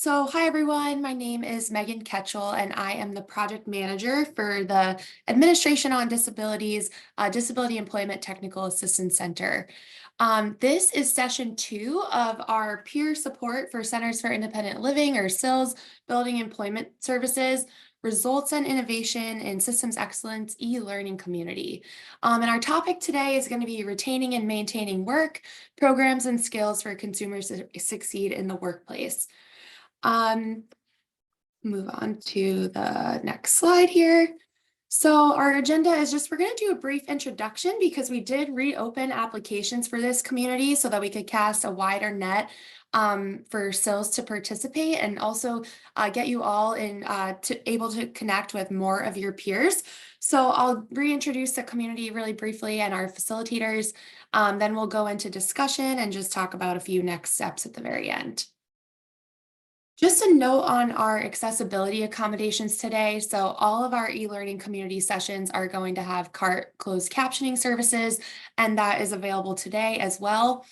Hi everyone, my name is Megan Ketchel and I am the project manager for the Administration on Disabilities Disability Employment Technical Assistance Center. This is session 2 of our peer support for Centers for Independent Living, or CILs, Building Employment Services, Results and Innovation in Systems Excellence e-learning community. And our topic today is going to be retaining and maintaining work, programs and skills for consumers to succeed in the workplace. Move on to the next slide here. So our agenda is just, we're going to do a brief introduction because we did reopen applications for this community so that we could cast a wider net for CILs to participate, and also get you all able to connect with more of your peers. So I'll reintroduce the community really briefly and our facilitators. Then we'll go into discussion and just talk about a few next steps at the very end. Just a note on our accessibility accommodations today. So all of our e-learning community sessions are going to have CART closed captioning services, and that is available today as well.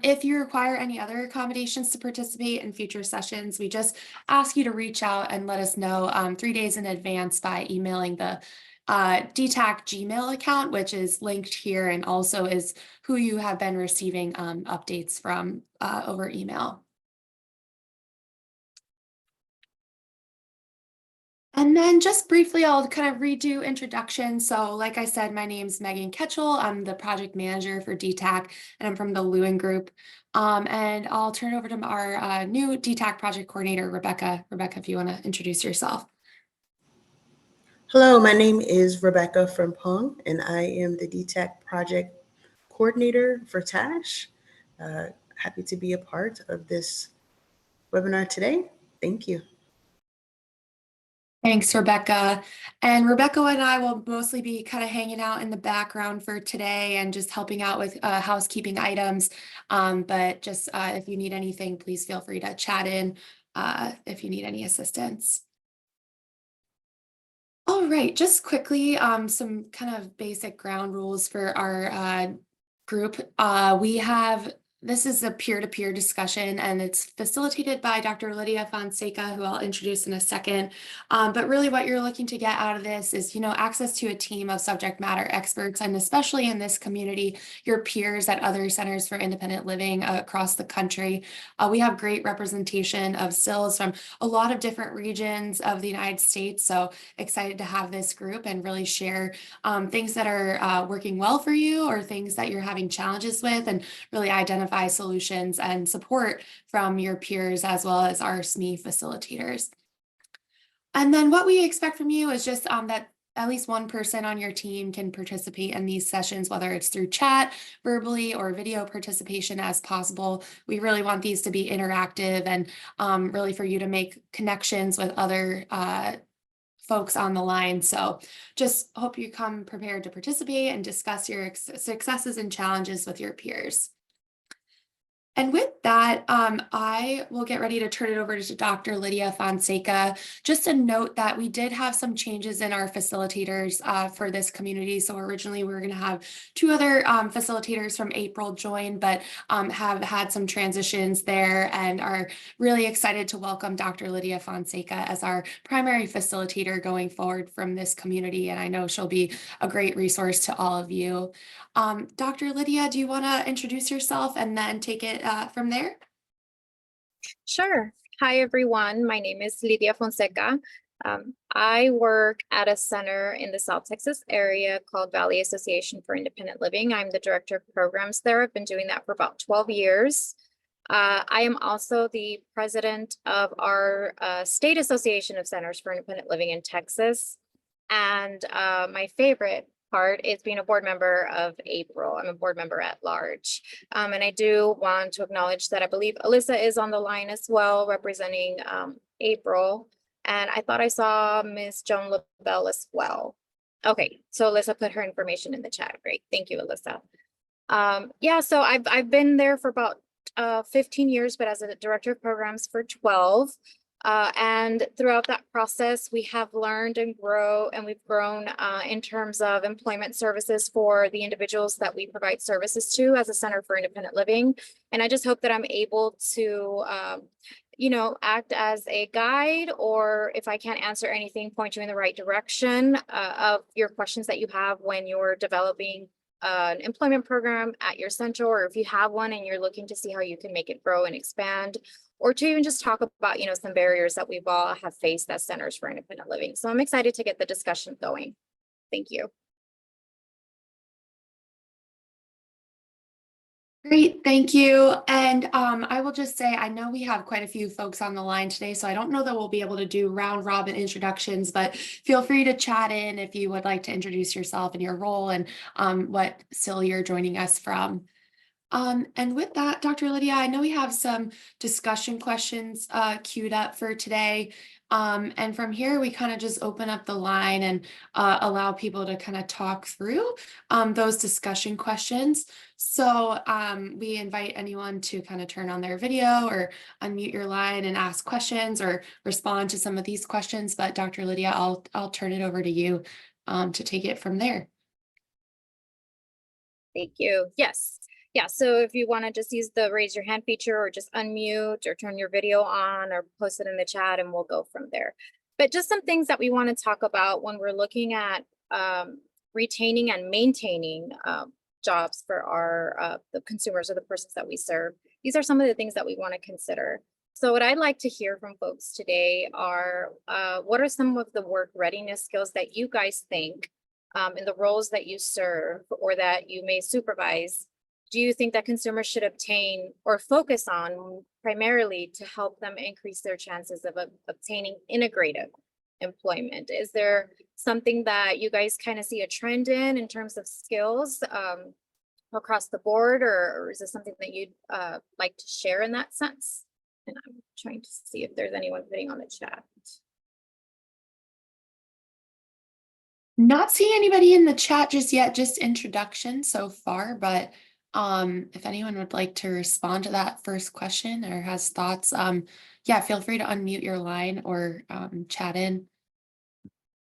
If you require any other accommodations to participate in future sessions, we just ask you to reach out and let us know 3 days in advance by emailing the DETAC Gmail account, which is linked here and also is who you have been receiving updates from over email. And then just briefly, I'll kind of redo introduction. So like I said, my name's Megan Ketchel. I'm the project manager for DETAC, and I'm from the Lewin Group. And I'll turn it over to our new DETAC project coordinator, Rebecca. Rebecca, if you want to introduce yourself. Hello, my name is Rebecca Frimpong, and I am the DETAC project coordinator for TASH. Happy to be a part of this webinar today. Thank you. Thanks, Rebecca. And Rebecca and I will mostly be kind of hanging out in the background for today and just helping out with housekeeping items. But just if you need anything, please feel free to chat in if you need any assistance. All right, just quickly, some kind of basic ground rules for our group. This is a peer-to-peer discussion, and it's facilitated by Dr. Lydia Fonseca, who I'll introduce in a second. But really what you're looking to get out of this is, access to a team of subject matter experts, and especially in this community, your peers at other centers for independent living across the country. We have great representation of CILs from a lot of different regions of the United States. So excited to have this group and really share things that are working well for you or things that you're having challenges with, and really identify solutions and support from your peers as well as our SME facilitators. And then what we expect from you is just that at least one person on your team can participate in these sessions, whether it's through chat, verbally, or video participation as possible. We really want these to be interactive and really for you to make connections with other folks on the line. So just hope you come prepared to participate and discuss your successes and challenges with your peers. And with that, I will get ready to turn it over to Dr. Lydia Fonseca. Just a note that we did have some changes in our facilitators for this community. So originally we were going to have 2 other facilitators from April join, but have had some transitions there and are really excited to welcome Dr. Lydia Fonseca as our primary facilitator going forward from this community. And I know she'll be a great resource to all of you. Dr. Lydia, do you want to introduce yourself and then take it from there? Sure. Hi, everyone. My name is Lydia Fonseca. I work at a center in the South Texas area called Valley Association for Independent Living. I'm the director of programs there. I've been doing that for about 12 years. I am also the president of our State Association of Centers for Independent Living in Texas. And my favorite part is being a board member of April. I'm a board member at large. And I do want to acknowledge that I believe Alyssa is on the line as well, representing April. And I thought I saw Ms. Joan LaBelle as well. Okay, so Alyssa put her information in the chat. Great, thank you, Alyssa. Yeah, so I've been there for about 15 years, but as a director of programs for 12. And throughout that process, we have learned and we've grown in terms of employment services for the individuals that we provide services to as a Center for Independent Living. And I just hope that I'm able to act as a guide, or if I can't answer anything, point you in the right direction of your questions that you have when you're developing an employment program at your center, or if you have one and you're looking to see how you can make it grow and expand, or to even just talk about, some barriers that we've all have faced as centers for independent living. So I'm excited to get the discussion going. Thank you. Great, thank you. And I will just say, I know we have quite a few folks on the line today, so I don't know that we'll be able to do round robin introductions, but feel free to chat in if you would like to introduce yourself and your role and what CIL you're joining us from. And with that, Dr. Lydia, I know we have some discussion questions queued up for today. And from here, we kind of just open up the line and allow people to kind of talk through those discussion questions. So we invite anyone to kind of turn on their video or unmute your line and ask questions or respond to some of these questions. But Dr. Lydia, I'll turn it over to you to take it from there. Thank you. Yes. Yeah, so if you want to just use the raise your hand feature or just unmute or turn your video on or post it in the chat and we'll go from there. But just some things that we want to talk about when we're looking at retaining and maintaining jobs for our the consumers or the persons that we serve. These are some of the things that we want to consider. So what I'd like to hear from folks today are what are some of the work readiness skills that you guys think in the roles that you serve or that you may supervise, do you think that consumers should obtain or focus on primarily to help them increase their chances of obtaining integrative employment? Is there something that you guys kind of see a trend in terms of skills across the board, or is this something that you'd like to share in that sense? And I'm trying to see if there's anyone putting on the chat. Not seeing anybody in the chat just yet, just introduction so far, but if anyone would like to respond to that first question or has thoughts, yeah, feel free to unmute your line or chat in.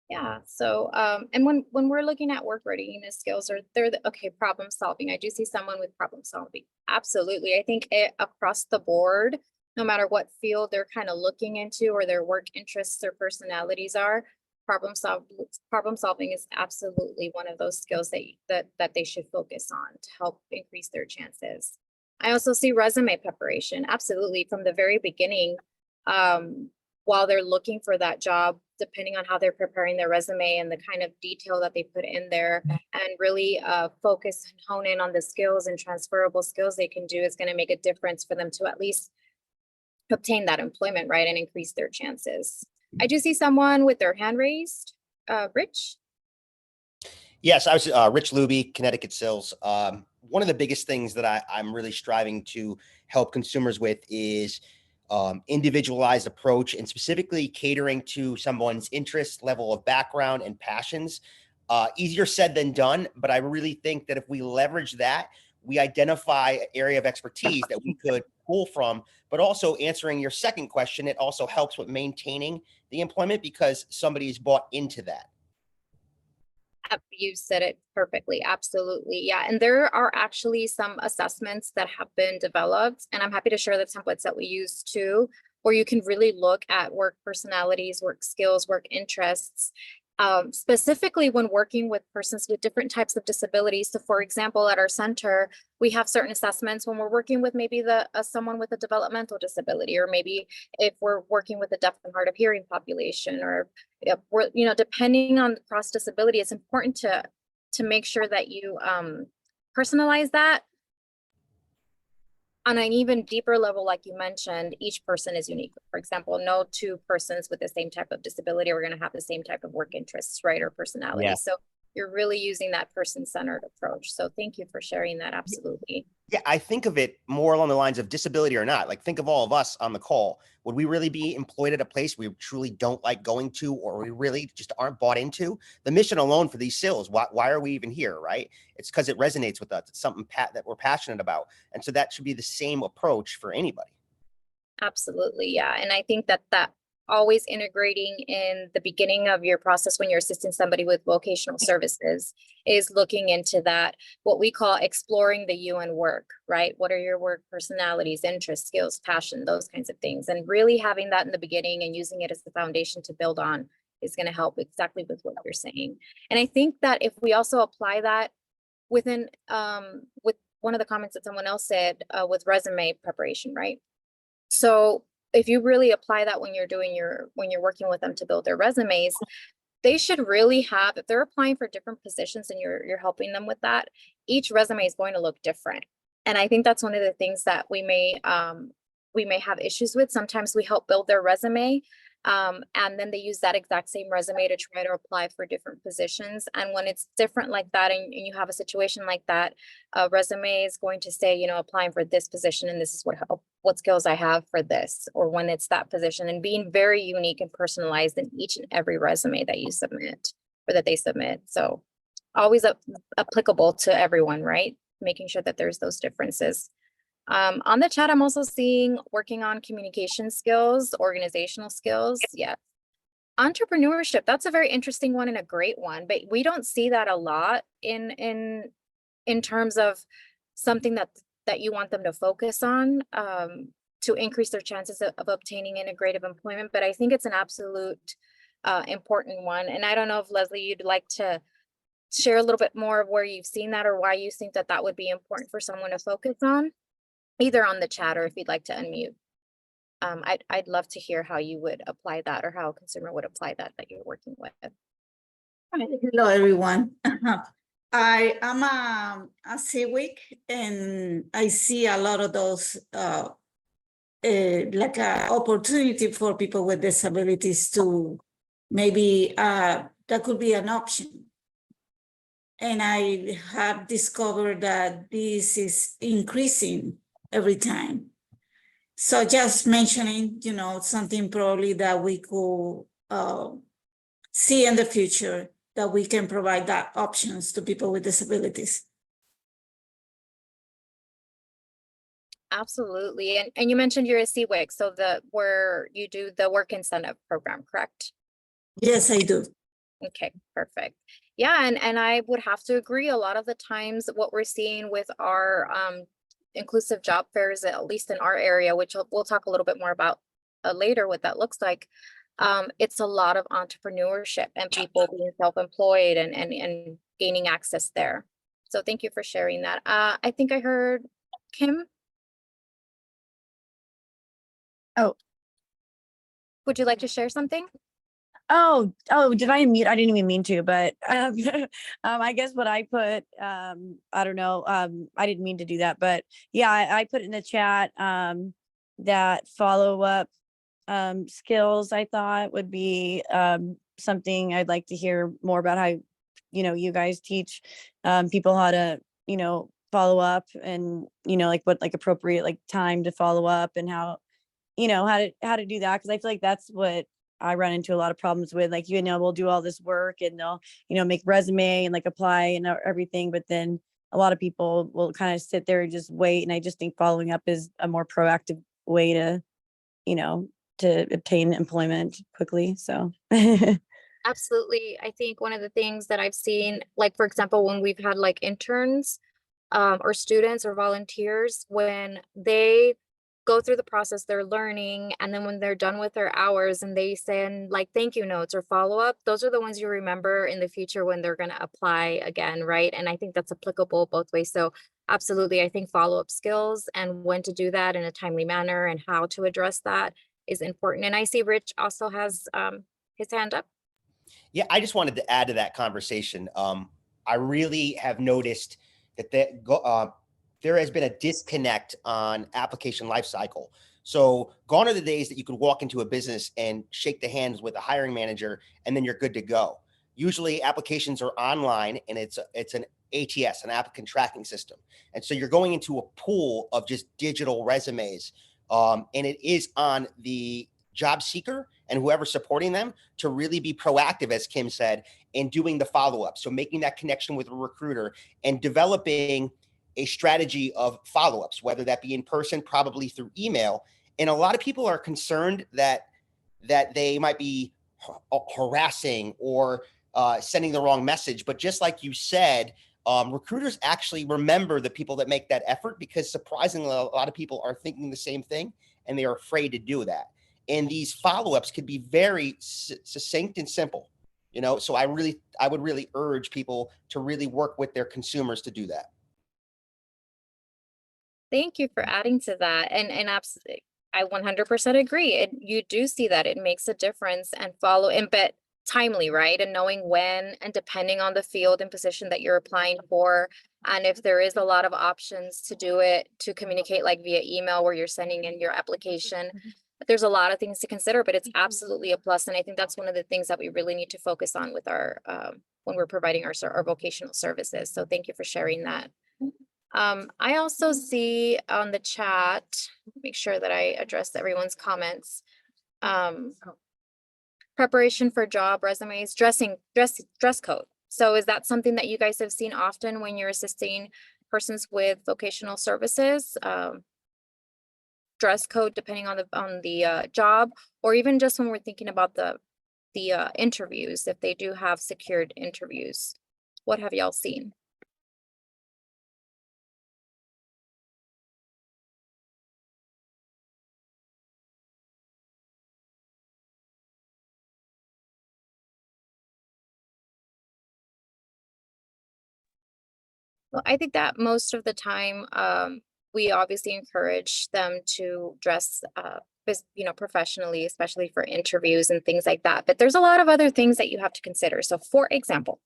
Yeah, so and when we're looking at work readiness skills, or okay, problem solving, I do see someone with problem solving. Absolutely. I think across the board, no matter what field they're kind of looking into or their work interests or personalities are, problem solving is absolutely one of those skills that they should focus on to help increase their chances. I also see resume preparation, absolutely, from the very beginning, while they're looking for that job, depending on how they're preparing their resume and the kind of detail that they put in there, and really focus and hone in on the skills and transferable skills they can do is going to make a difference for them to at least obtain that employment, right, and increase their chances. I do see someone with their hand raised. Rich? Yes, I was Rich Luby, Connecticut CILs. One of the biggest things that I'm really striving to help consumers with is individualized approach, and specifically catering to someone's interest, level of background, and passions. Easier said than done, but I really think that if we leverage that, we identify an area of expertise that we could pull from, but also answering your second question, it also helps with maintaining the employment because somebody is bought into that. You said it perfectly. Absolutely. Yeah. And there are actually some assessments that have been developed, and I'm happy to share the templates that we use too, where you can really look at work personalities, work skills, work interests, specifically when working with persons with different types of disabilities. So for example, at our center, we have certain assessments when we're working with maybe someone with a developmental disability, or maybe if we're working with a deaf and hard of hearing population, or if we're, depending on the cross disability, it's important to make sure that you personalize that on an even deeper level. Like you mentioned, each person is unique. For example, no two persons with the same type of disability are going to have the same type of work interests, right, or personality. Yeah. So you're really using that person-centered approach. So thank you for sharing that. Absolutely. Yeah, I think of it more along the lines of disability or not. Like, think of all of us on the call. Would we really be employed at a place we truly don't like going to, or we really just aren't bought into? The mission alone for these CILs, why are we even here, right? It's because it resonates with us. It's something that we're passionate about. And so that should be the same approach for anybody. Absolutely. Yeah. And I think that always integrating in the beginning of your process when you're assisting somebody with vocational services is looking into that, what we call exploring the you and work, right? What are your work personalities, interests, skills, passion, those kinds of things. And really having that in the beginning and using it as the foundation to build on is going to help exactly with what you're saying. And I think that if we also apply that within, with one of the comments that someone else said with resume preparation, right? So if you really apply that when you're doing when you're working with them to build their resumes, they should really have, if they're applying for different positions and you're helping them with that, each resume is going to look different. And I think that's one of the things that we may have issues with. Sometimes we help build their resume, and then they use that exact same resume to try to apply for different positions. And when it's different like that, and you have a situation like that, a resume is going to say, you know, applying for this position, and this is what skills I have for this, or when it's that position, and being very unique and personalized in each and every resume that you submit or that they submit. So always applicable to everyone, right? Making sure that there's those differences. On the chat, I'm also seeing working on communication skills, organizational skills. Yeah. Entrepreneurship, that's a very interesting one and a great one, but we don't see that a lot in terms of something that you want them to focus on to increase their chances of obtaining integrative employment. But I think it's an absolute important one. And I don't know if Leslie, you'd like to share a little bit more of where you've seen that or why you think that that would be important for someone to focus on, either on the chat or if you'd like to unmute. I'd love to hear how you would apply that or how a consumer would apply that you're working with. Hello, everyone. I am a civic, and I see a lot of those like an opportunity for people with disabilities to maybe that could be an option. And I have discovered that this is increasing every time. So just mentioning, you know, something probably that we could see in the future, that we can provide that options to people with disabilities. Absolutely. And you mentioned you're a CWIC, so where you do the work incentive program, correct? Yes, I do. Okay, perfect. Yeah, and I would have to agree, a lot of the times what we're seeing with our inclusive job fairs, at least in our area, which we'll talk a little bit more about later what that looks like, it's a lot of entrepreneurship and people being self-employed and gaining access there. So thank you for sharing that. I think I heard Kim. Oh. Would you like to share something? Oh, did I unmute? I didn't even mean to, but I guess what I put, I don't know, I didn't mean to do that, but yeah, I put in the chat that follow-up skills I thought would be something I'd like to hear more about, how, you know, you guys teach people how to, you know, follow up, and, you know, like what, like appropriate, like time to follow up, and how, you know, how to do that. Cause I feel like that's what I run into a lot of problems with. Like, you know, we'll do all this work and they'll, you know, make resume and like apply and everything, but then a lot of people will kind of sit there and just wait. And I just think following up is a more proactive way to, you know, to obtain employment quickly. So Absolutely. I think one of the things that I've seen, like, for example, when we've had like interns or students or volunteers, when they go through the process, they're learning, and then when they're done with their hours and they send like thank you notes or follow-up, those are the ones you remember in the future when they're going to apply again, right? And I think that's applicable both ways. So absolutely, I think follow-up skills and when to do that in a timely manner and how to address that is important. And I see Rich also has his hand up. Yeah, I just wanted to add to that conversation. I really have noticed that there has been a disconnect on application lifecycle. So gone are the days that you could walk into a business and shake the hands with a hiring manager and then you're good to go. Usually applications are online and it's an ATS, an applicant tracking system. And so you're going into a pool of just digital resumes. And it is on the job seeker and whoever supporting them to really be proactive, as Kim said, in doing the follow-up. So making that connection with a recruiter and developing a strategy of follow-ups, whether that be in person, probably through email. And a lot of people are concerned that that they might be harassing or sending the wrong message. But just like you said, recruiters actually remember the people that make that effort, because surprisingly, a lot of people are thinking the same thing and they are afraid to do that. And these follow-ups could be very succinct and simple, you know? So I would really urge people to really work with their consumers to do that. Thank you for adding to that. And absolutely, I 100% agree. You do see that it makes a difference, and but timely, right? And knowing when, and depending on the field and position that you're applying for. And if there is a lot of options to do it, to communicate like via email where you're sending in your application, there's a lot of things to consider, but it's absolutely a plus. And I think that's one of the things that we really need to focus on with our, when we're providing our vocational services. So thank you for sharing that. I also see on the chat, make sure that I address everyone's comments. Preparation for job resumes, dress code. So is that something that you guys have seen often when you're assisting persons with vocational services? Dress code depending on the job, or even just when we're thinking about the interviews, if they do have secured interviews. What have y'all seen? Well, I think that most of the time, we obviously encourage them to dress, professionally, especially for interviews and things like that. But there's a lot of other things that you have to consider. So for example,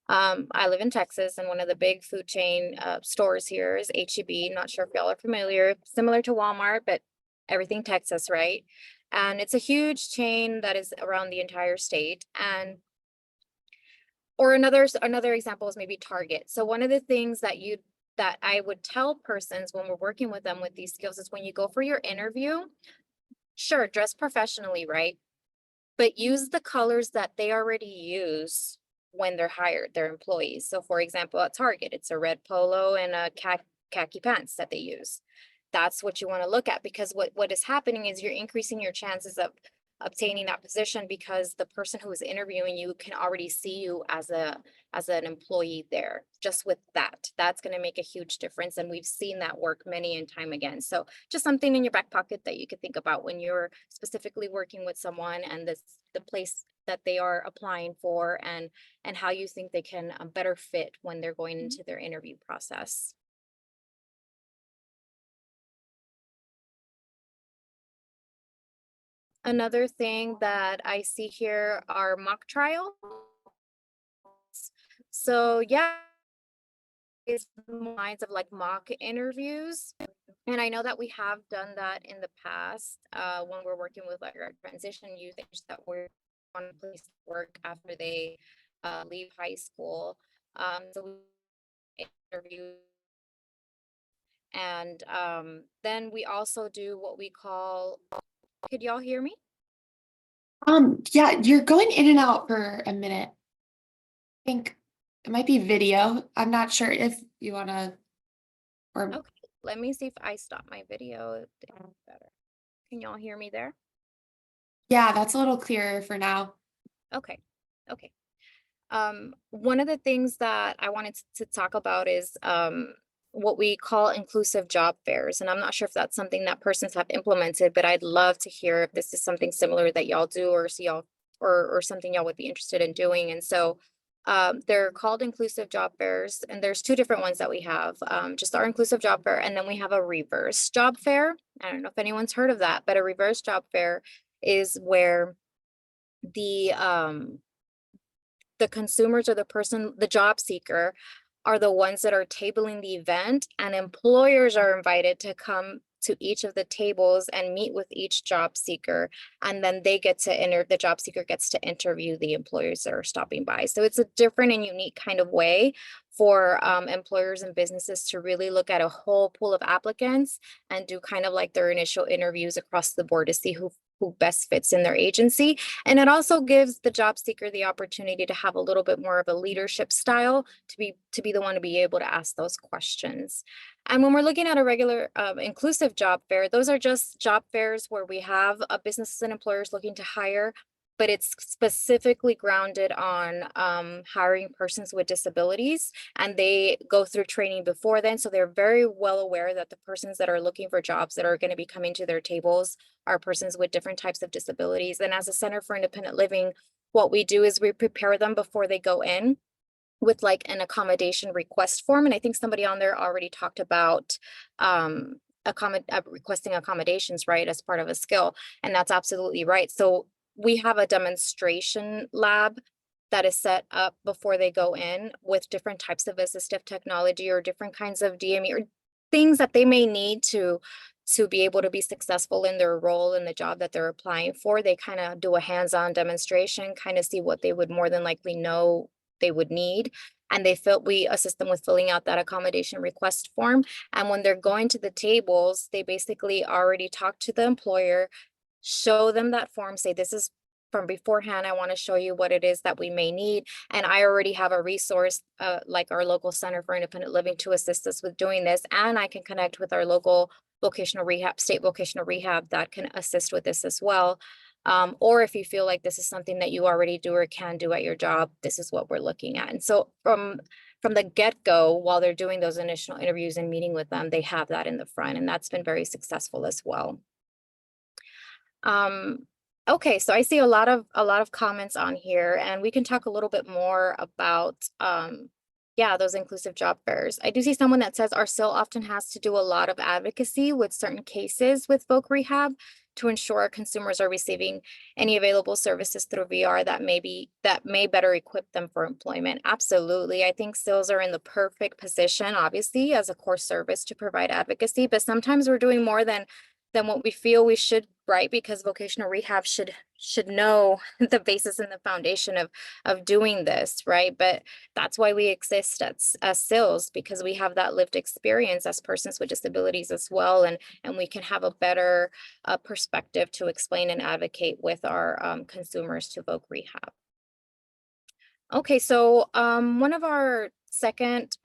I live in Texas, and one of the big food chain stores here is H-E-B. Not sure if y'all are familiar, similar to Walmart, but everything Texas, right? And it's a huge chain that is around the entire state. Or another example is maybe Target. So one of the things that I would tell persons when we're working with them with these skills is, when you go for your interview, sure, dress professionally, right? But use the colors that they already use when they're hired, their employees. So for example, at Target, it's a red polo and a khaki pants that they use. That's what you want to look at, because what is happening is you're increasing your chances of obtaining that position, because the person who is interviewing you can already see you as an employee there. Just with that's going to make a huge difference, and we've seen that work many and time again. So just something in your back pocket that you could think about when you're specifically working with someone, and the place that they are applying for, and how you think they can better fit when they're going into their interview process. Another thing that I see here are mock trials. So yeah, it's lines of like mock interviews. And I know that we have done that in the past when we're working with like our transition youth that we're on a place to work after they leave high school. So we interview. And then we also do what we call, could y'all hear me? Yeah, you're going in and out for a minute. I think it might be video. I'm not sure if you want to, or Okay, let me see if I stop my video. Better. Can y'all hear me there? yeah, that's a little clearer for now. Okay. One of the things that I wanted to talk about is what we call inclusive job fairs. And I'm not sure if that's something that persons have implemented, but I'd love to hear if this is something similar that y'all do, or see y'all, or something y'all would be interested in doing. And so they're called inclusive job fairs, and there's two different ones that we have, just our inclusive job fair, and then we have a reverse job fair. I don't know if anyone's heard of that, but a reverse job fair is where the consumers, or the job seeker, are the ones that are tabling the event, and employers are invited to come to each of the tables and meet with each job seeker, and then they get to the job seeker gets to interview the employers that are stopping by. So it's a different and unique kind of way for employers and businesses to really look at a whole pool of applicants and do kind of like their initial interviews across the board to see who who best fits in their agency. And it also gives the job seeker the opportunity to have a little bit more of a leadership style to be the one to be able to ask those questions. And when we're looking at a regular inclusive job fair, those are just job fairs where we have businesses and employers looking to hire, but it's specifically grounded on hiring persons with disabilities, and they go through training before then. So they're very well aware that the persons that are looking for jobs that are going to be coming to their tables are persons with different types of disabilities. And as a Center for Independent Living, what we do is we prepare them before they go in with like an accommodation request form. And I think somebody on there already talked about requesting accommodations, right, as part of a skill. And that's absolutely right. So we have a demonstration lab that is set up before they go in with different types of assistive technology or different kinds of DME or things that they may need to be able to be successful in their role in the job that they're applying for. They kind of do a hands-on demonstration, kind of see what they would more than likely know they would need. And we assist them with filling out that accommodation request form. And when they're going to the tables, they basically already talk to the employer, show them that form, say, this is from beforehand, I want to show you what it is that we may need. And I already have a resource like our local Center for Independent Living to assist us with doing this. And I can connect with our local vocational rehab, state vocational rehab that can assist with this as well. Or if you feel like this is something that you already do or can do at your job, this is what we're looking at. And so from the get-go, while they're doing those initial interviews and meeting with them, they have that in the front, and that's been very successful as well. Okay, so I see a lot of comments on here, and we can talk a little bit more about those inclusive job fairs. I do see someone that says our CIL often has to do a lot of advocacy with certain cases with voc rehab to ensure consumers are receiving any available services through VR that may better equip them for employment. Absolutely. I think CILs are in the perfect position, obviously, as a core service to provide advocacy, but sometimes we're doing more than what we feel we should, right? Because vocational rehab should know the basis and the foundation of doing this, right? But that's why we exist as CILs, because we have that lived experience as persons with disabilities as well, and we can have a better perspective to explain and advocate with our consumers to voc rehab. Okay, so one of our second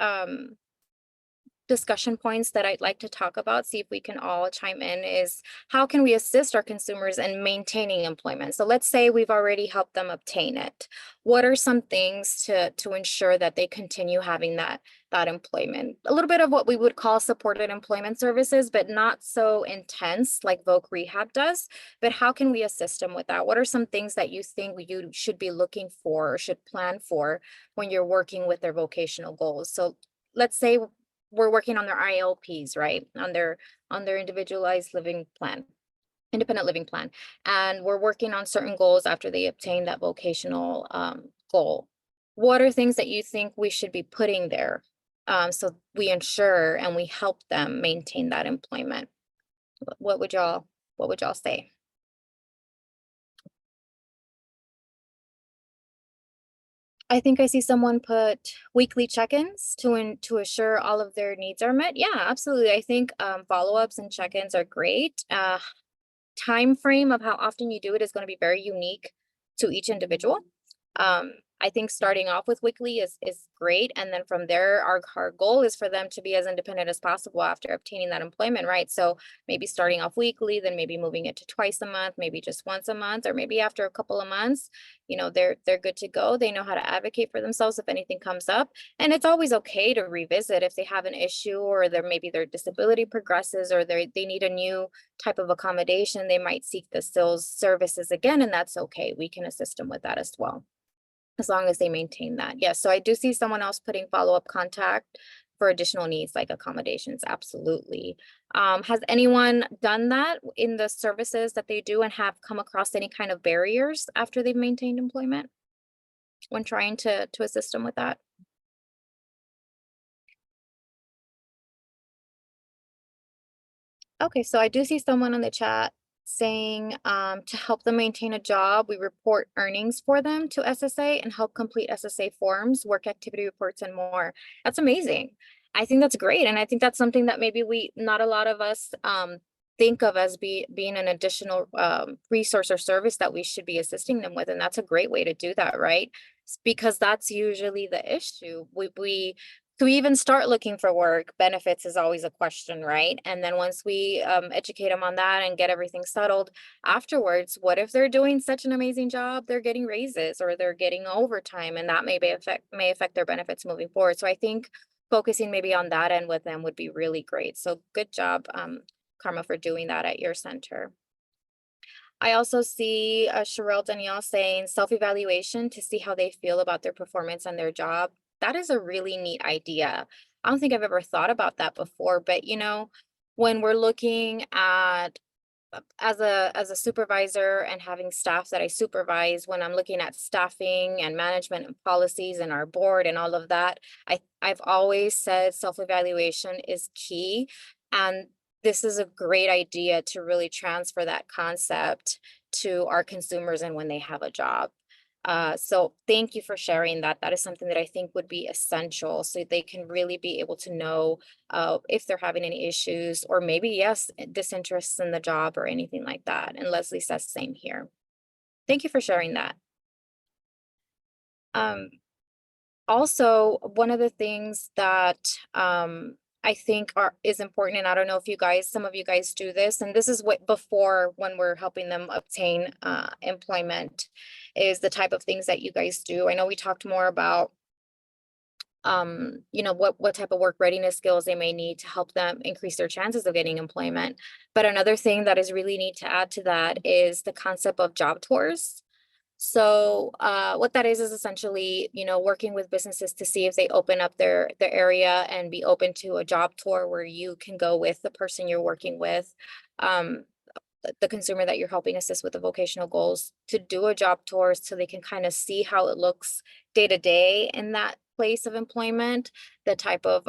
discussion points that I'd like to talk about, see if we can all chime in, is how can we assist our consumers in maintaining employment? So let's say we've already helped them obtain it. What are some things to ensure that they continue having that employment? A little bit of what we would call supported employment services, but not so intense like voc rehab does. But how can we assist them with that? What are some things that you think you should be looking for or should plan for when you're working with their vocational goals? So let's say we're working on their ILPs, right? On their individualized living plan, independent living plan. And we're working on certain goals after they obtain that vocational goal. What are things that you think we should be putting there so we ensure and we help them maintain that employment? What would y'all say? I think I see someone put weekly check-ins to assure all of their needs are met. Yeah, absolutely. I think follow-ups and check-ins are great. Time frame of how often you do it is going to be very unique to each individual. I think starting off with weekly is great. And then from there, our goal is for them to be as independent as possible after obtaining that employment, right? So maybe starting off weekly, then maybe moving it to twice a month, maybe just once a month, or maybe after a couple of months, they're good to go. They know how to advocate for themselves if anything comes up. And it's always okay to revisit if they have an issue or maybe their disability progresses or they need a new type of accommodation. They might seek the CILs services again, and that's okay. We can assist them with that as well, as long as they maintain that. Yes, so I do see someone else putting follow-up contact for additional needs like accommodations. Absolutely. Has anyone done that in the services that they do and have come across any kind of barriers after they've maintained employment when trying to assist them with that? Okay, so I do see someone in the chat saying to help them maintain a job, we report earnings for them to SSA and help complete SSA forms, work activity reports, and more. That's amazing. I think that's great. And I think that's something that maybe not a lot of us think of as being an additional resource or service that we should be assisting them with. And that's a great way to do that, right? Because that's usually the issue. To even start looking for work, benefits is always a question, right? And then once we educate them on that and get everything settled afterwards, what if they're doing such an amazing job, they're getting raises or they're getting overtime, and that may affect their benefits moving forward. So I think focusing maybe on that end with them would be really great. So good job, Karma, for doing that at your center. I also see Sherelle Danielle saying self-evaluation to see how they feel about their performance and their job. That is a really neat idea. I don't think I've ever thought about that before, but you know, when we're looking at as a supervisor and having staff that I supervise, when I'm looking at staffing and management and policies and our board and all of that, I've always said self-evaluation is key. And this is a great idea to really transfer that concept to our consumers and when they have a job. So thank you for sharing that. That is something that I think would be essential so they can really be able to know if they're having any issues or maybe, yes, disinterest in the job or anything like that. And Leslie says same here. Thank you for sharing that. Also, one of the things that I think is important, and I don't know if some of you guys do this, and this is what before when we're helping them obtain employment, is the type of things that you guys do. I know we talked more about you know, what type of work readiness skills they may need to help them increase their chances of getting employment. But another thing that is really neat to add to that is the concept of job tours. So what that is essentially, you know, working with businesses to see if they open up their area and be open to a job tour where you can go with the person you're working with, the consumer that you're helping assist with the vocational goals, to do a job tour so they can kind of see how it looks day to day in that place of employment, the type of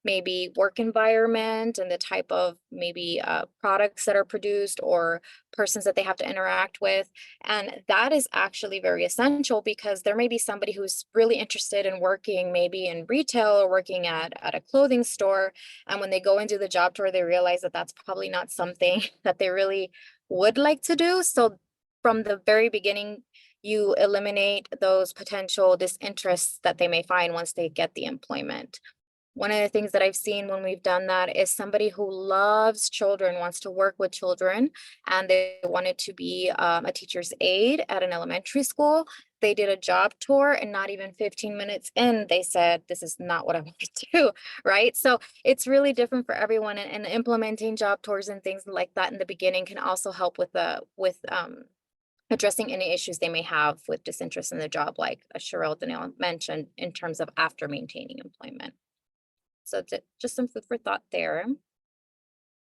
maybe work environment and the type of maybe products that are produced or persons that they have to interact with. And that is actually very essential because there may be somebody who's really interested in working maybe in retail or working at a clothing store. And when they go and do the job tour, they realize that that's probably not something that they really would like to do. So from the very beginning, you eliminate those potential disinterests that they may find once they get the employment. One of the things that I've seen when we've done that is somebody who loves children, wants to work with children, and they wanted to be a teacher's aide at an elementary school. They did a job tour and not even 15 minutes in, they said, this is not what I want to do, right? So it's really different for everyone, and implementing job tours and things like that in the beginning can also help with addressing any issues they may have with disinterest in the job, like Sherelle Danielle mentioned, in terms of after maintaining employment. So just some food for thought there.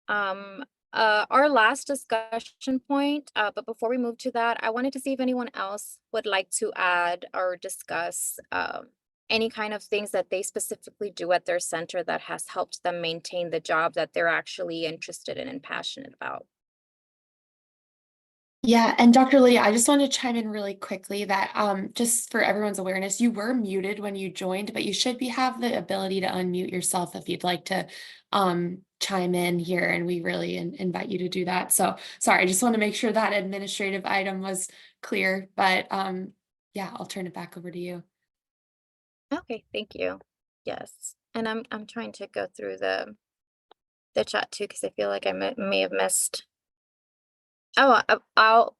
Our last discussion point, but before we move to that, I wanted to see if anyone else would like to add or discuss any kind of things that they specifically do at their center that has helped them maintain the job that they're actually interested in and passionate about. Yeah, and Dr. Lydia, I just want to chime in really quickly that just for everyone's awareness, you were muted when you joined, but you should have the ability to unmute yourself if you'd like to chime in here, and we really invite you to do that. So sorry, I just want to make sure that administrative item was clear, but yeah, I'll turn it back over to you. Okay, thank you. Yes, and I'm trying to go through the chat too because I feel like I may have missed. Oh,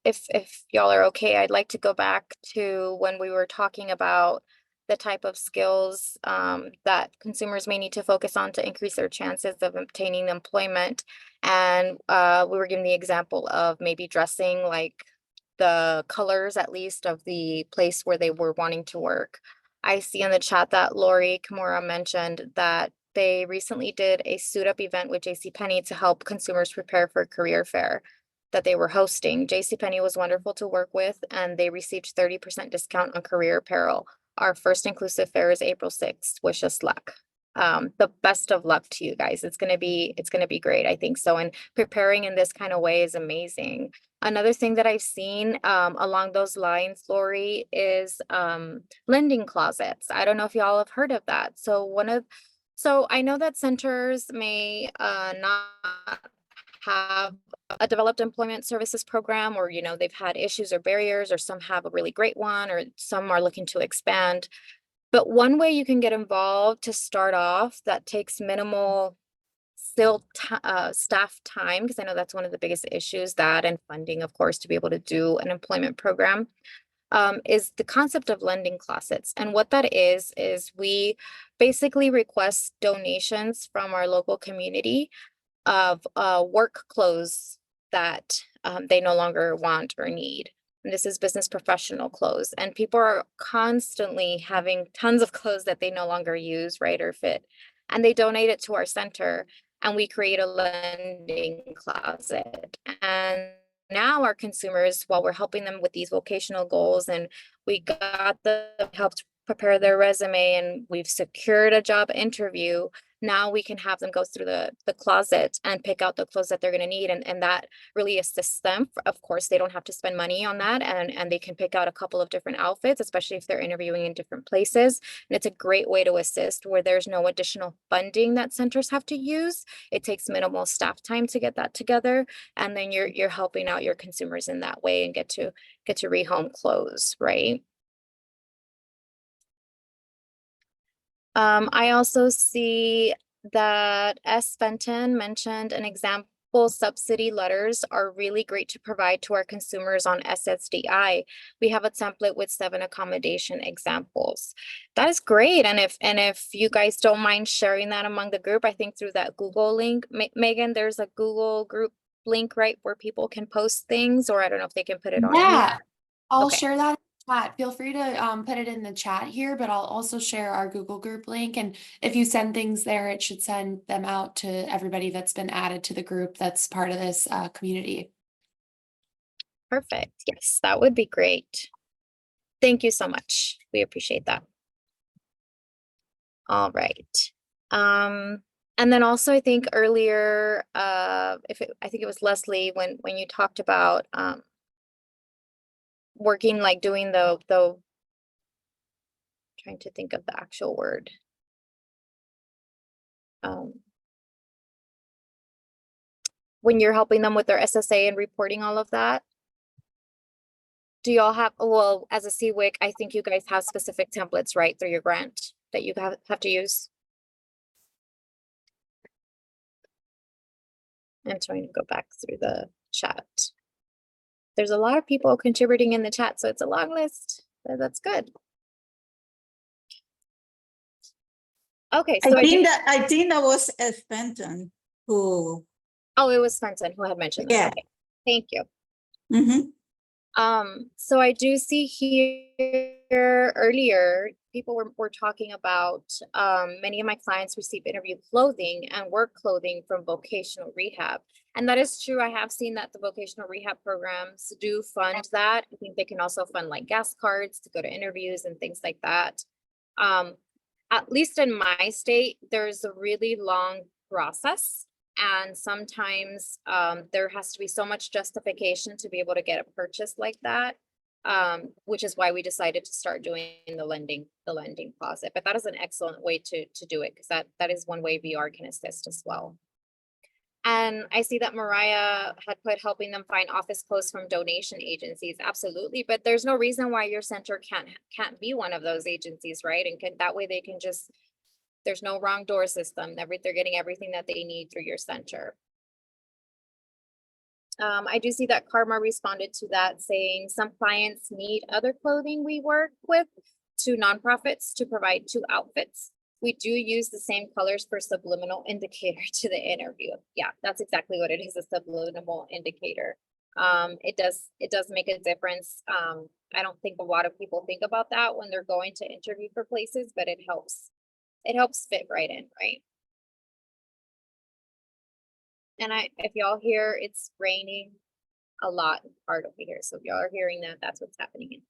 if y'all are okay, I'd like to go back to when we were talking about the type of skills that consumers may need to focus on to increase their chances of obtaining employment. And we were given the example of maybe dressing like the colors, at least, of the place where they were wanting to work. I see in the chat that Lori Kimura mentioned that they recently did a suit up event with JCPenney to help consumers prepare for a career fair that they were hosting. JCPenney was wonderful to work with, and they received 30% discount on career apparel. Our first inclusive fair is April 6th. Wish us luck. The best of luck to you guys. It's gonna be great, I think so. And preparing in this kind of way is amazing. Another thing that I've seen along those lines, Lori, is lending closets. I don't know if y'all have heard of that. So I know that centers may not have a developed employment services program, or, you know, they've had issues or barriers, or some have a really great one, or some are looking to expand. But one way you can get involved to start off that takes minimal staff time, because I know that's one of the biggest issues, that and funding, of course, to be able to do an employment program, is the concept of lending closets. And what that is we basically request donations from our local community of work clothes that they no longer want or need. And this is business professional clothes. And people are constantly having tons of clothes that they no longer use, right, or fit. And they donate it to our center, and we create a lending closet. And now our consumers, while we're helping them with these vocational goals, and we got them helped prepare their resume, and we've secured a job interview, now we can have them go through the closet and pick out the clothes that they're going to need. And that really assists them. Of course, they don't have to spend money on that, and they can pick out a couple of different outfits, especially if they're interviewing in different places. And it's a great way to assist where there's no additional funding that centers have to use. It takes minimal staff time to get that together. And then you're helping out your consumers in that way and get to rehome clothes, right? I also see that S. Fenton mentioned an example subsidy letters are really great to provide to our consumers on SSDI. We have a template with 7 accommodation examples. That is great. And if you guys don't mind sharing that among the group, I think through that Google link, Megan, there's a Google group link, right, where people can post things, or I don't know if they can put it on Yeah, here. I'll Okay. share that in the chat. Feel free to put it in the chat here, but I'll also share our Google group link. And if you send things there, it should send them out to everybody that's been added to the group that's part of this community. Perfect. Yes, that would be great. Thank you so much. We appreciate that. All right. And then also I think earlier, I think it was Leslie when you talked about working, like doing the trying to think of the actual word. When you're helping them with their SSA and reporting all of that. Do y'all have, well, as a CWIC, I think you guys have specific templates, right, through your grant that you have to use? I'm trying to go back through the chat. There's a lot of people contributing in the chat, so it's a long list. So that's good. Okay, so I think that was S. Fenton who. Oh, it was Fenton who had mentioned that. Yeah. Okay, thank you. Mm-hmm. So I do see here earlier, people were talking about many of my clients receive interview clothing and work clothing from vocational rehab. And that is true. I have seen that the vocational rehab programs do fund that. I think they can also fund like gas cards to go to interviews and things like that. At least in my state, there's a really long process. And sometimes there has to be so much justification to be able to get a purchase like that, which is why we decided to start doing the lending closet. But that is an excellent way to do it, because that is one way VR can assist as well. And I see that Mariah had put helping them find office clothes from donation agencies. Absolutely, but there's no reason why your center can't be one of those agencies, right? And that way they can just. There's no wrong door system. They're getting everything that they need through your center. I do see that Karma responded to that saying some clients need other clothing we work with to nonprofits to provide 2 outfits. We do use the same colors for subliminal indicator to the interview. Yeah, that's exactly what it is, a subliminal indicator. It does make a difference. I don't think a lot of people think about that when they're going to interview for places, but it helps. It helps fit right in, right? And if y'all hear, it's raining a lot hard over here. So if y'all are hearing that, that's what's happening in the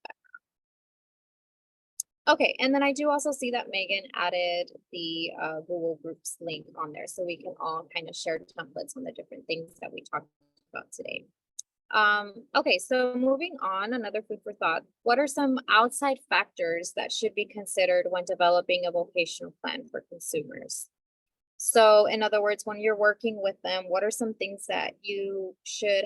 background. Okay, and then I do also see that Megan added the Google Groups link on there, so we can all kind of share templates on the different things that we talked about today. Okay, so moving on, another food for thought. What are some outside factors that should be considered when developing a vocational plan for consumers? So in other words, when you're working with them, what are some things that you should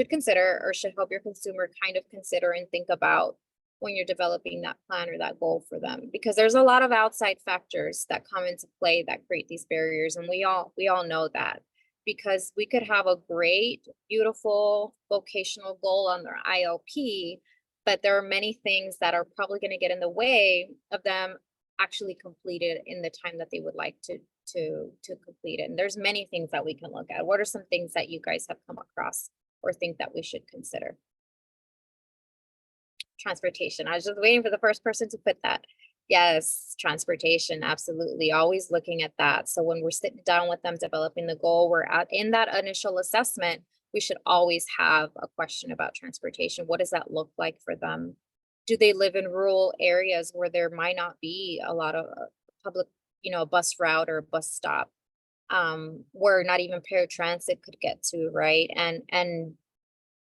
consider or should help your consumer kind of consider and think about when you're developing that plan or that goal for them? Because there's a lot of outside factors that come into play that create these barriers. And we all know that, because we could have a great, beautiful vocational goal on their ILP, but there are many things that are probably going to get in the way of them actually complete it in the time that they would like to complete it. And there's many things that we can look at. What are some things that you guys have come across or think that we should consider? Transportation. I was just waiting for the first person to put that. Yes, transportation, absolutely. Always looking at that. So when we're sitting down with them, developing the goal, we're in that initial assessment, we should always have a question about transportation. What does that look like for them? Do they live in rural areas where there might not be a lot of public, a bus route or a bus stop, where not even paratransit could get to, right? And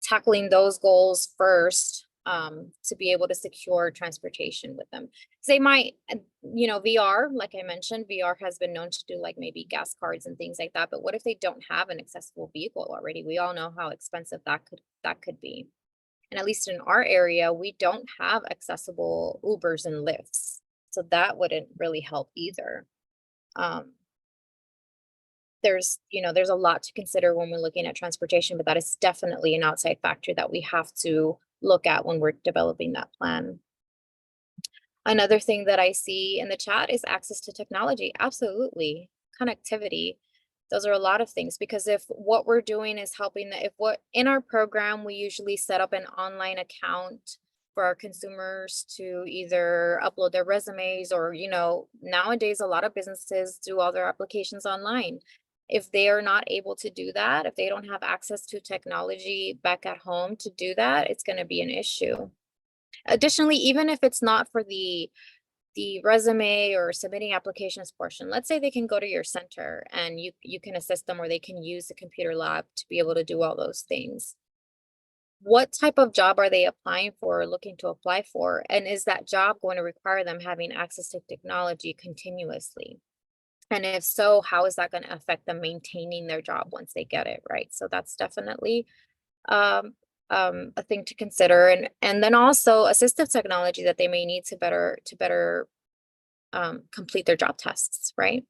tackling those goals first, to be able to secure transportation with them. They might, VR, like I mentioned, VR has been known to do like maybe gas cards and things like that. But what if they don't have an accessible vehicle already? We all know how expensive that could be. And at least in our area, we don't have accessible Ubers and Lyfts. So that wouldn't really help either. There's a lot to consider when we're looking at transportation, but that is definitely an outside factor that we have to look at when we're developing that plan. Another thing that I see in the chat is access to technology. Absolutely. Connectivity. Those are a lot of things, because if what we're doing is helping, in our program, we usually set up an online account for our consumers to either upload their resumes or, nowadays a lot of businesses do all their applications online. If they are not able to do that, if they don't have access to technology back at home to do that, it's going to be an issue. Additionally, even if it's not for the resume or submitting applications portion, let's say they can go to your center and you can assist them, or they can use the computer lab to be able to do all those things. What type of job are they applying for or looking to apply for? And is that job going to require them having access to technology continuously? And if so, how is that going to affect them maintaining their job once they get it, right? So that's definitely a thing to consider. And then also assistive technology that they may need to better complete their job tests, right?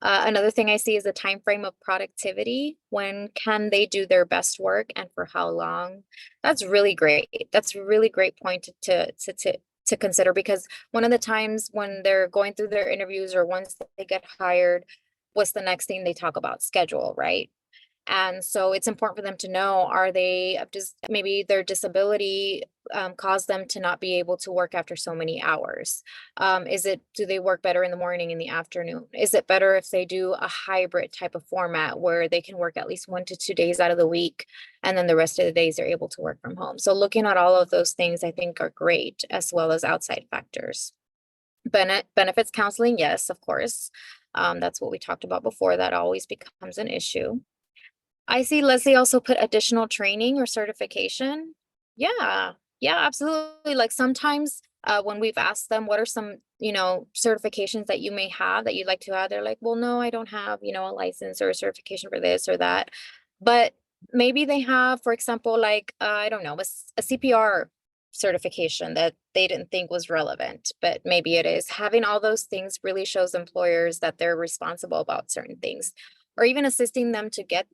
Another thing I see is the time frame of productivity. When can they do their best work and for how long? That's really great. That's a really great point to consider, because one of the times when they're going through their interviews or once they get hired, what's the next thing they talk about? Schedule, right? And so it's important for them to know, are they just, maybe their disability caused them to not be able to work after so many hours? Do they work better in the morning, in the afternoon? Is it better if they do a hybrid type of format where they can work at least 1 to 2 days out of the week, and then the rest of the days they're able to work from home? So looking at all of those things, I think, are great, as well as outside factors. Benefits counseling, yes, of course. That's what we talked about before. That always becomes an issue. I see Leslie also put additional training or certification. Yeah, absolutely. Like sometimes when we've asked them, what are some, certifications that you may have that you'd like to add? They're like, well, no, I don't have, a license or a certification for this or that. But maybe they have, for example, like, I don't know, a CPR certification that they didn't think was relevant, but maybe it is. Having all those things really shows employers that they're responsible about certain things, or even assisting them to get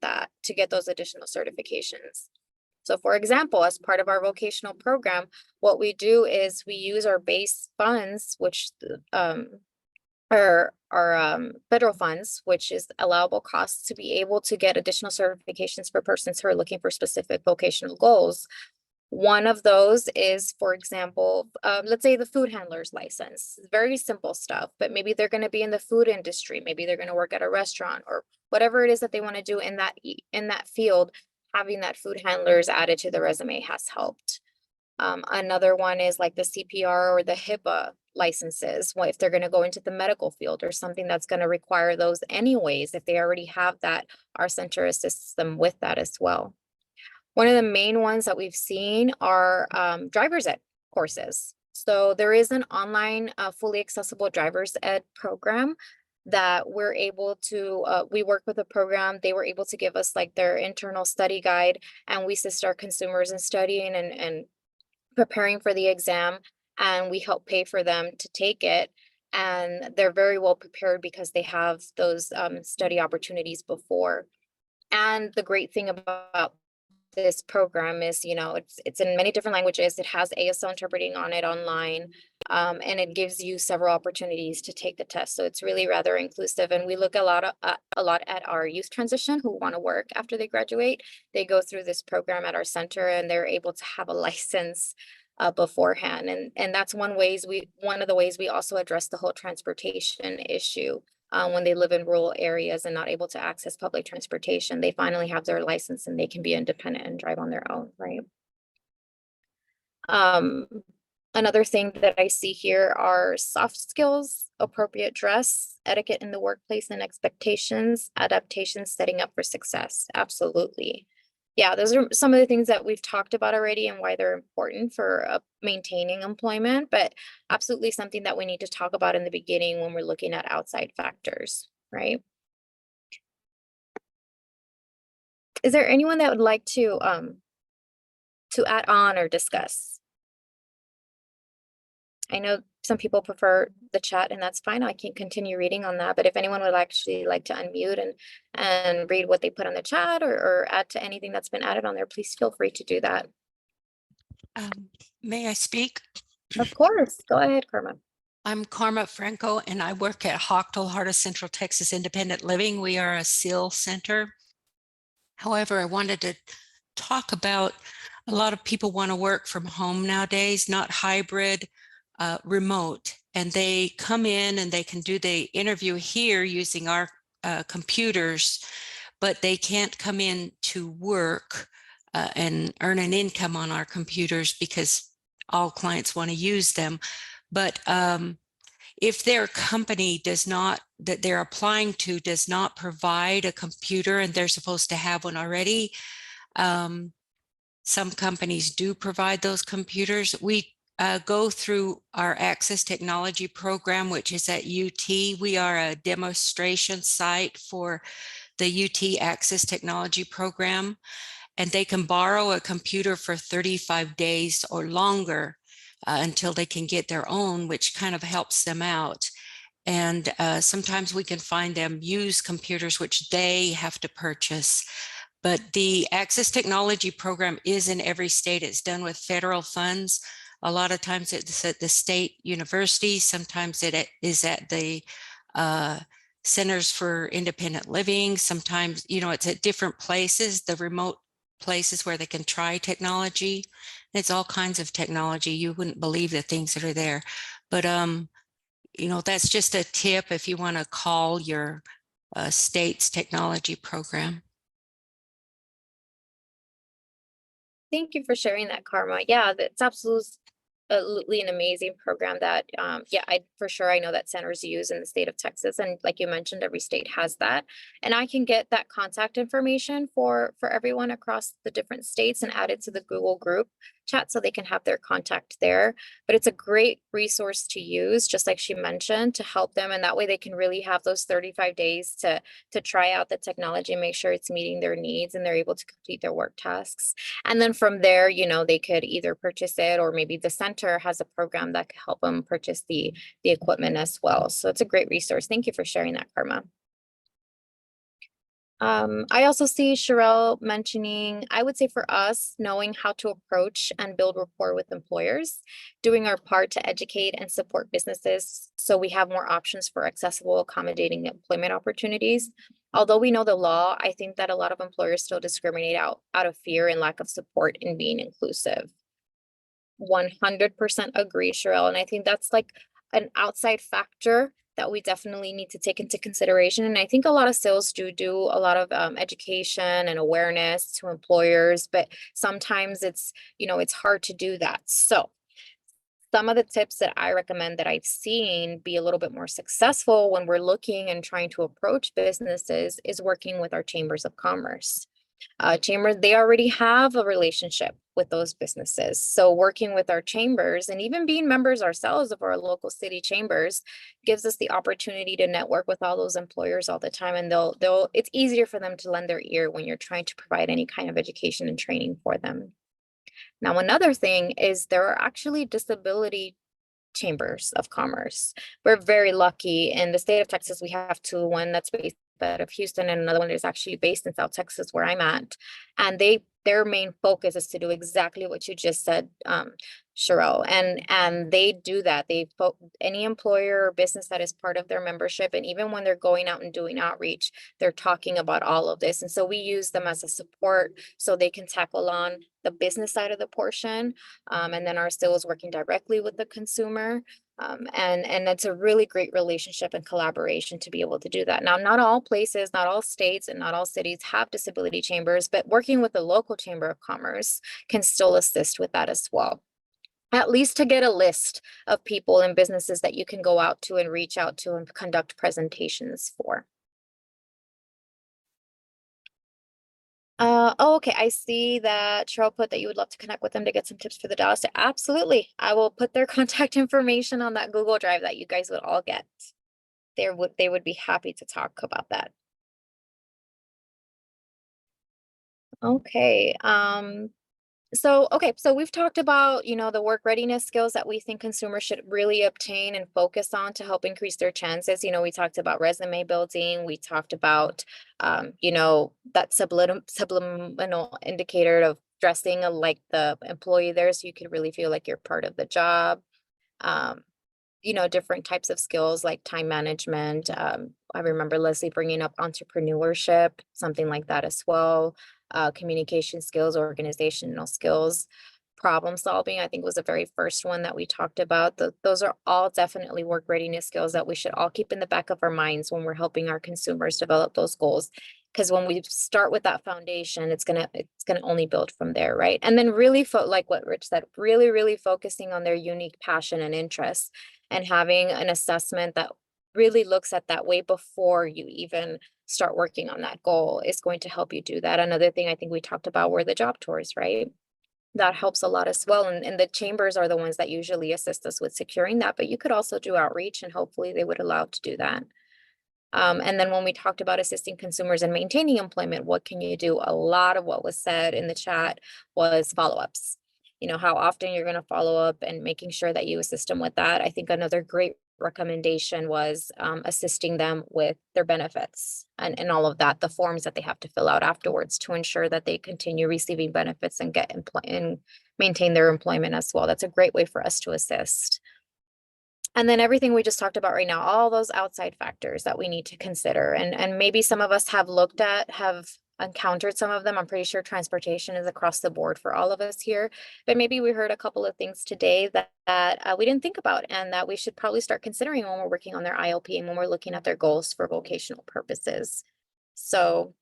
those additional certifications. So for example, as part of our vocational program, what we do is we use our base funds, which are federal funds, which is allowable costs, to be able to get additional certifications for persons who are looking for specific vocational goals. One of those is, for example, let's say the food handler's license. Very simple stuff, but maybe they're going to be in the food industry. Maybe they're going to work at a restaurant, or whatever it is that they want to do in that field. Having that food handler's added to the resume has helped. Another one is like the CPR or the HIPAA licenses. If they're going to go into the medical field or something that's going to require those anyways, if they already have that, our center assists them with that as well. One of the main ones that we've seen are driver's ed courses. So there is an online fully accessible driver's ed program that we're able to, we work with a program, they were able to give us like their internal study guide, and we assist our consumers in studying and preparing for the exam, and we help pay for them to take it. And they're very well prepared because they have those study opportunities before. And the great thing about this program is, you know, it's in many different languages. It has ASL interpreting on it online, and it gives you several opportunities to take the test. So it's really rather inclusive. And we look a lot at our youth transition who want to work after they graduate. They go through this program at our center, and they're able to have a license beforehand. And that's one of the ways we also address the whole transportation issue. When they live in rural areas and not able to access public transportation, they finally have their license and they can be independent and drive on their own, right? Another thing that I see here are soft skills, appropriate dress, etiquette in the workplace and expectations, adaptations, setting up for success. Absolutely. Yeah, those are some of the things that we've talked about already and why they're important for maintaining employment, but absolutely something that we need to talk about in the beginning when we're looking at outside factors, right? Is there anyone that would like to add on or discuss? I know some people prefer the chat, and that's fine. I can continue reading on that, but if anyone would actually like to unmute and read what they put on the chat or add to anything that's been added on there, please feel free to do that. May I speak? Of course, go ahead, Karma. I'm Karma Franco, and I work at Hochtel, Heart of Central Texas Independent Living. We are a CIL center. However, I wanted to talk about a lot of people want to work from home nowadays, not hybrid, remote, and they come in and they can do the interview here using our computers, but they can't come in to work and earn an income on our computers because all clients want to use them. But if their company that they're applying to does not provide a computer and they're supposed to have one already, some companies do provide those computers. We go through our Access Technology program, which is at UT. We are a demonstration site for the UT Access Technology program, and they can borrow a computer for 35 days or longer until they can get their own, which kind of helps them out. And sometimes we can find them used computers, which they have to purchase. But the Access Technology program is in every state. It's done with federal funds. A lot of times it's at the state universities. Sometimes it is at the Centers for Independent Living. Sometimes, you know, it's at different places, the remote places where they can try technology. It's all kinds of technology. You wouldn't believe the things that are there. But, you know, that's just a tip if you want to call your state's technology program. Thank you for sharing that, Karma. Yeah, that's absolutely an amazing program that, yeah, I know that centers use in the state of Texas. And like you mentioned, every state has that. And I can get that contact information for everyone across the different states and add it to the Google group chat so they can have their contact there. But it's a great resource to use, just like she mentioned, to help them. And that way they can really have those 35 days to try out the technology and make sure it's meeting their needs and they're able to complete their work tasks. And then from there, you know, they could either purchase it, or maybe the center has a program that can help them purchase the equipment as well. So it's a great resource. Thank you for sharing that, Karma. I also see Sherelle mentioning, I would say for us, knowing how to approach and build rapport with employers, doing our part to educate and support businesses so we have more options for accessible, accommodating employment opportunities. Although we know the law, I think that a lot of employers still discriminate out of fear and lack of support in being inclusive. 100% agree, Sherelle. And I think that's like an outside factor that we definitely need to take into consideration. And I think a lot of CILs do a lot of education and awareness to employers, but sometimes it's, you know, it's hard to do that. So some of the tips that I recommend that I've seen be a little bit more successful when we're looking and trying to approach businesses is working with our chambers of commerce. Chambers, they already have a relationship with those businesses. So working with our chambers and even being members ourselves of our local city chambers gives us the opportunity to network with all those employers all the time. And it's easier for them to lend their ear when you're trying to provide any kind of education and training for them. Now, another thing is there are actually disability chambers of commerce. We're very lucky in the state of Texas. We have two, one that's based out of Houston and another one that's actually based in South Texas where I'm at. And their main focus is to do exactly what you just said, Cheryl. And they do that. Any employer or business that is part of their membership, and even when they're going out and doing outreach, they're talking about all of this. And so we use them as a support so they can tackle on the business side of the portion. And then our CILs working directly with the consumer. And that's a really great relationship and collaboration to be able to do that. Now, not all places, not all states, and not all cities have disability chambers, but working with the local chamber of commerce can still assist with that as well. At least to get a list of people and businesses that you can go out to and reach out to and conduct presentations for. Okay, I see that Cheryl put that you would love to connect with them to get some tips for the Dallas. Absolutely. I will put their contact information on that Google Drive that you guys would all get. They would be happy to talk about that. Okay, so we've talked about, the work readiness skills that we think consumers should really obtain and focus on to help increase their chances. We talked about resume building. We talked about, that subliminal indicator of dressing like the employee there so you could really feel like you're part of the job. Different types of skills like time management. I remember Leslie bringing up entrepreneurship, something like that as well. Communication skills, organizational skills, problem solving, I think was the very first one that we talked about. Those are all definitely work readiness skills that we should all keep in the back of our minds when we're helping our consumers develop those goals. Because when we start with that foundation, it's gonna only build from there, right? And then really, like what Rich said, really focusing on their unique passion and interests, and having an assessment that really looks at that way before you even start working on that goal is going to help you do that. Another thing I think we talked about were the job tours, right? That helps a lot as well. And the chambers are the ones that usually assist us with securing that, but you could also do outreach and hopefully they would allow to do that. And then when we talked about assisting consumers in maintaining employment, what can you do? A lot of what was said in the chat was follow-ups. How often you're going to follow up and making sure that you assist them with that. I think another great recommendation was assisting them with their benefits and all of that, the forms that they have to fill out afterwards to ensure that they continue receiving benefits and and maintain their employment as well. That's a great way for us to assist. And then everything we just talked about right now, all those outside factors that we need to consider. And maybe some of us have encountered some of them. I'm pretty sure transportation is across the board for all of us here, but maybe we heard a couple of things today that we didn't think about and that we should probably start considering when we're working on their ILP and when we're looking at their goals for vocational purposes. So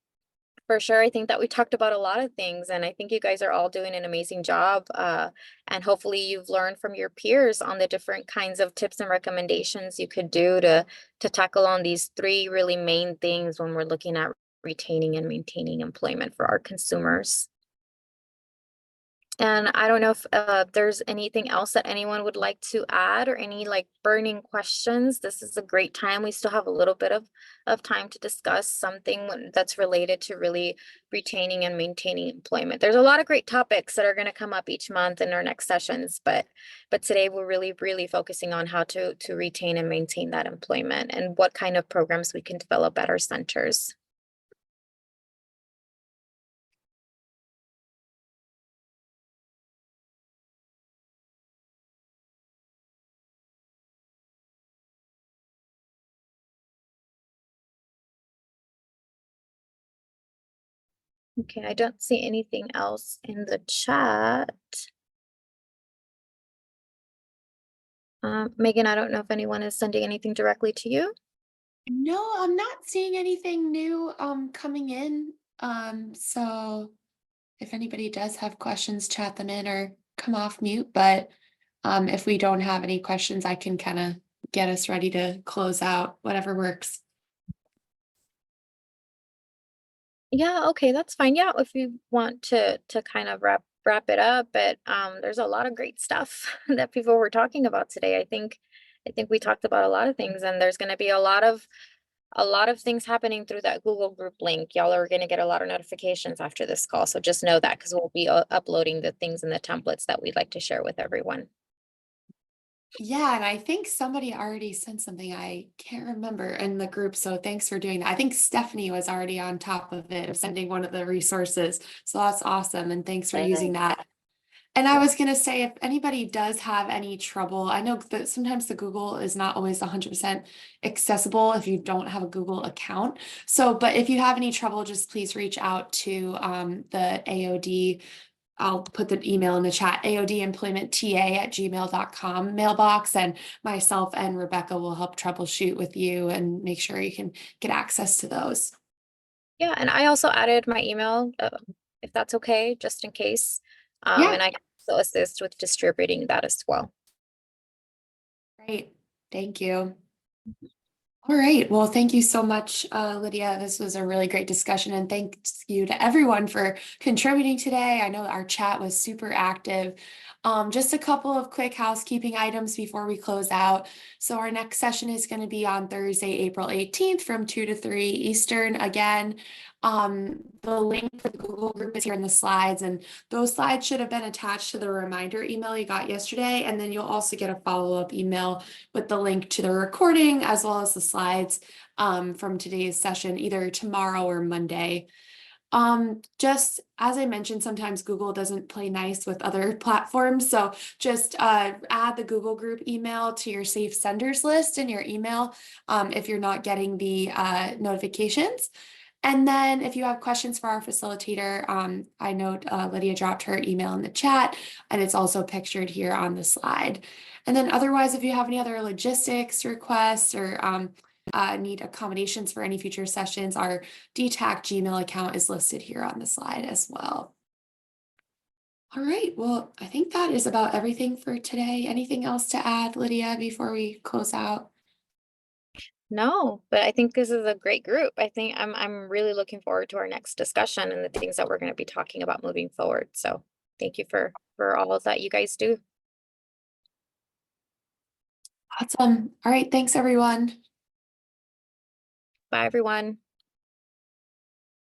for sure, I think that we talked about a lot of things, and I think you guys are all doing an amazing job. And hopefully you've learned from your peers on the different kinds of tips and recommendations you could do to tackle on these three really main things when we're looking at retaining and maintaining employment for our consumers. And I don't know if there's anything else that anyone would like to add or any burning questions. This is a great time. We still have a little bit of time to discuss something that's related to really retaining and maintaining employment. There's a lot of great topics that are going to come up each month in our next sessions, but today we're really focusing on how to retain and maintain that employment and what kind of programs we can develop at our centers. Okay, I don't see anything else in the chat. Megan, I don't know if anyone is sending anything directly to you. No, I'm not seeing anything new coming in. So if anybody does have questions, chat them in or come off mute. But if we don't have any questions, I can kind of get us ready to close out, whatever works. Yeah, okay, that's fine. Yeah, if you want to kind of wrap it up, but there's a lot of great stuff that people were talking about today. I think we talked about a lot of things, and there's going to be a lot of things happening through that Google group link. Y'all are going to get a lot of notifications after this call, so just know that, because we'll be uploading the things and the templates that we'd like to share with everyone. Yeah, and I think somebody already sent something. I can't remember in the group. So thanks for doing that. I think Stephanie was already on top of it, of sending one of the resources. So that's awesome. And thanks for using that. And I was going to say, if anybody does have any trouble, I know that sometimes the Google is not always 100% accessible if you don't have a Google account. So, but if you have any trouble, just please reach out to the AOD. I'll put the email in the chat, aodemploymentta@gmail.com mailbox, and myself and Rebecca will help troubleshoot with you and make sure you can get access to those. Yeah, and I also added my email, if that's okay, just in case. Yeah. And I can also assist with distributing that as well. Great. Thank you. All right. Well, thank you so much, Lydia. This was a really great discussion, and thanks you to everyone for contributing today. I know our chat was super active. Just a couple of quick housekeeping items before we close out. So our next session is going to be on Thursday, April 18th from 2 to 3 Eastern. Again, the link for the Google group is here in the slides, and those slides should have been attached to the reminder email you got yesterday. And then you'll also get a follow-up email with the link to the recording as well as the slides from today's session, either tomorrow or Monday. Just as I mentioned, sometimes Google doesn't play nice with other platforms. So just add the Google group email to your safe senders list in your email if you're not getting the notifications. And then if you have questions for our facilitator, I know Lydia dropped her email in the chat, and it's also pictured here on the slide. And then otherwise, if you have any other logistics requests or need accommodations for any future sessions, our DETAC Gmail account is listed here on the slide as well. All right, well, I think that is about everything for today. Anything else to add, Lydia, before we close out? No, but I think this is a great group. I think I'm really looking forward to our next discussion and the things that we're going to be talking about moving forward. So thank you for all that you guys do. Awesome. All right, thanks everyone. Bye, everyone.